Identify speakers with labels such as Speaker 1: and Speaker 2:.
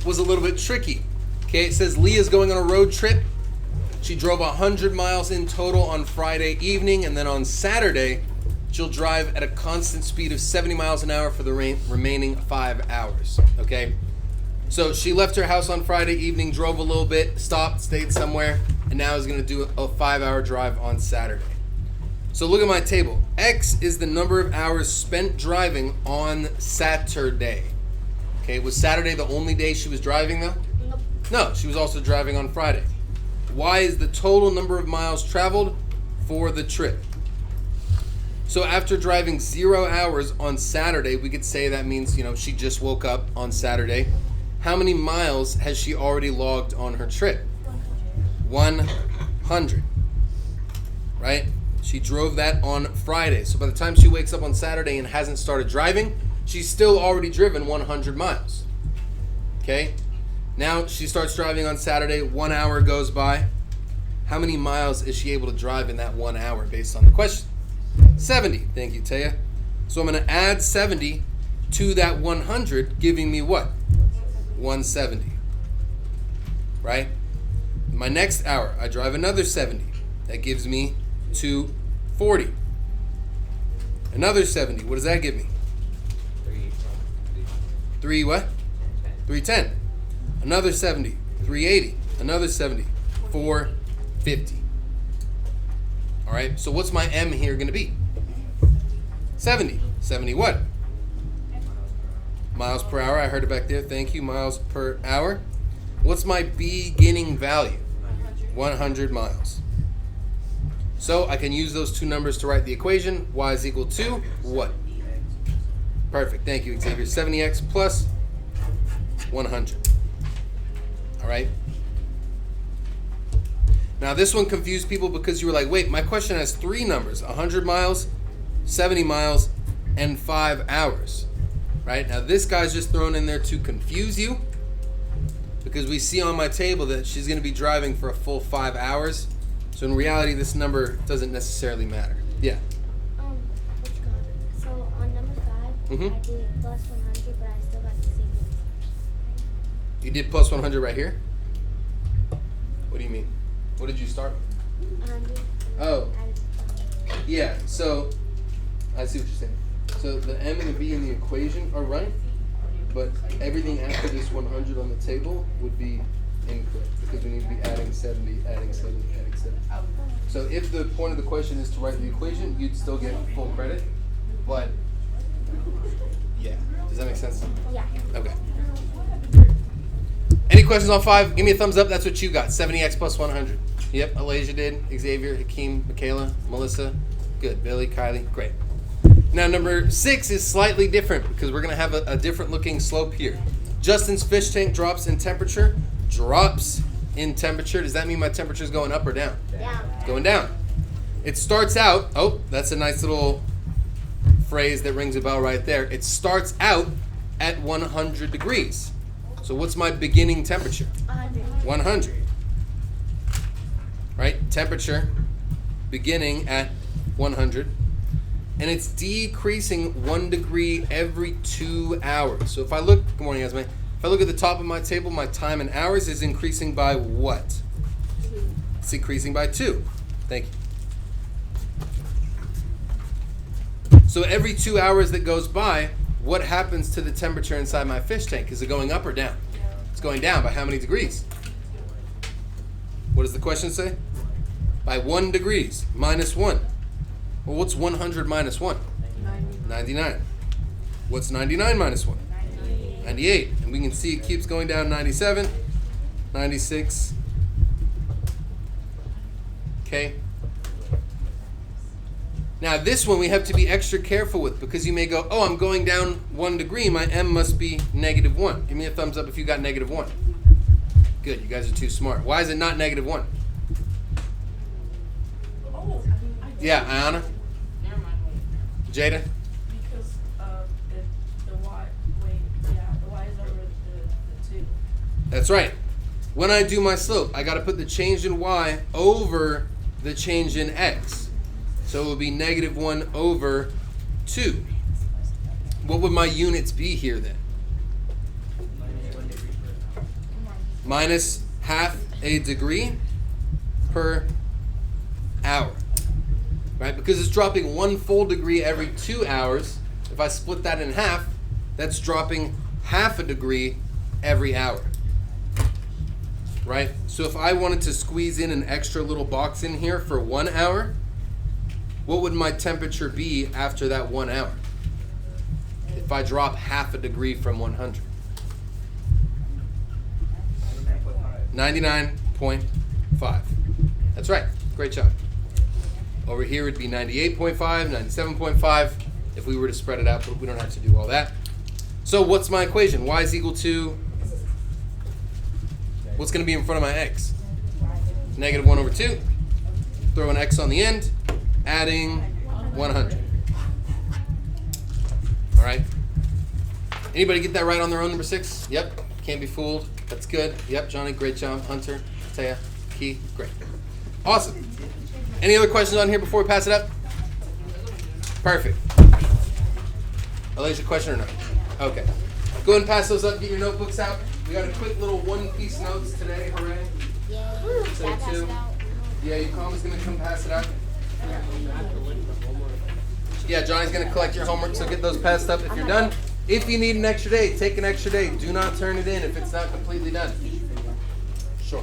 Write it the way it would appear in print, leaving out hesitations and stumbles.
Speaker 1: was a little bit tricky. Okay, it says Leah's going on a road trip. She drove 100 miles in total on Friday evening, and then on Saturday, she'll drive at a constant speed of 70 miles an hour for the remaining 5 hours. Okay, so she left her house on Friday evening, drove a little bit, stopped, stayed somewhere, and now is going to do a 5-hour drive on Saturday. So look at my table. X is the number of hours spent driving on Saturday. Okay, was Saturday the only day she was driving though?
Speaker 2: Nope.
Speaker 1: No, she was also driving on Friday. Y is the total number of miles traveled for the trip. So after driving 0 hours on Saturday, we could say that means, she just woke up on Saturday. How many miles has she already logged on her trip? 100. Right? She drove that on Friday. So by the time she wakes up on Saturday and hasn't started driving, she's still already driven 100 miles. Okay? Now she starts driving on Saturday, 1 hour goes by. How many miles is she able to drive in that 1 hour based on the question? 70. Thank you, Taya. So I'm going to add 70 to that 100, giving me what? 170. Right? My next hour, I drive another 70. That gives me 240. Another 70. What does that give me? 3 what? 310. Another 70. 380. Another 70. 450. All right. So what's my M here going to be? 70. 70 what? Miles per hour. I heard it back there. Thank you. Miles per hour. What's my beginning value? 100 miles. So I can use those two numbers to write the equation. Y is equal to what? Perfect. Thank you, Xavier. 70x plus 100. All right. Now this one confused people because you were like, wait, my question has 3 numbers: 100 miles, 70 miles, and 5 hours. Right? Now this guy's just thrown in there to confuse you because we see on my table that she's going to be driving for a full 5 hours. So in reality, this number doesn't necessarily matter. Yeah.
Speaker 2: So on number 5, I did plus 100, but I still got the same number.
Speaker 1: You did plus 100 right here? What do you mean? What did you start with?
Speaker 2: 100.
Speaker 1: Oh. Yeah, so I see what you're saying. So the M and the B in the equation are right, but everything after this 100 on the table would be incorrect because we need to be adding 70, adding 70, adding 70. So if the point of the question is to write the equation, you'd still get full credit, but yeah. Does that make sense?
Speaker 2: Yeah.
Speaker 1: Okay. Any questions on 5? Give me a thumbs up. That's what you got. 70x plus 100. Yep, Alasia did. Xavier, Hakeem, Michaela, Melissa. Good. Billy, Kylie. Great. Now number 6 is slightly different because we're going to have a different looking slope here. Justin's fish tank drops in temperature. Drops in temperature. Does that mean my temperature is going up or down?
Speaker 2: Down.
Speaker 1: Going down. It starts out, oh, that's a nice little phrase that rings a bell right there. It starts out at 100 degrees. So what's my beginning temperature?
Speaker 2: 100.
Speaker 1: 100. Right? Temperature beginning at 100. And it's decreasing 1 degree every 2 hours. So if I look, good morning, Esme. If I look at the top of my table, my time in hours is increasing by what?
Speaker 2: 2.
Speaker 1: It's increasing by 2. Thank you. So every 2 hours that goes by, what happens to the temperature inside my fish tank? Is it going up or down? It's going down by how many degrees? What does the question say? By 1 degrees, minus 1. Well, what's 100 minus 1? 99. What's 99 minus 1? 98. And we can see it keeps going down. 97, 96. Okay. Now this one we have to be extra careful with because you may go, oh, I'm going down 1 degree. My M must be -1. Give me a thumbs up if you got -1. Good. You guys are too smart. Why is it not -1? Yeah, Ayana? Jada?
Speaker 3: Because the y, the y is over the 2.
Speaker 1: That's right. When I do my slope, I got to put the change in y over the change in x. So it will be -1 over 2. What would my units be here then? minus half a degree per hour. Right? Because it's dropping 1 full degree every 2 hours. If I split that in half, that's dropping half a degree every hour. Right? So if I wanted to squeeze in an extra little box in here for 1 hour, what would my temperature be after that 1 hour? If I drop half a degree from 100. 99.5. That's right. Great job. Over here it'd be 98.5, 97.5 if we were to spread it out, but we don't have to do all that. So what's my equation? Y is equal to, what's going to be in front of my x? Negative 1 over 2. Throw an x on the end, adding 100. All right. Anybody get that right on their own, number 6? Yep. Can't be fooled. That's good. Yep, Johnny, great job. Hunter, Taya, Key, great. Awesome. Any other questions on here before we pass it up? Perfect. Alicia, question or no? Okay. Go ahead and pass those up. Get your notebooks out. We got a quick little one-piece notes today. Hooray.
Speaker 2: Yay.
Speaker 1: Say
Speaker 2: Dad passed
Speaker 1: two.
Speaker 2: it out.
Speaker 1: Yeah, your mom is going to come pass it out. Yeah, Johnny's going to collect your homework, so get those passed up if you're done. If you need an extra day, take an extra day. Do not turn it in if it's not completely done. Sure.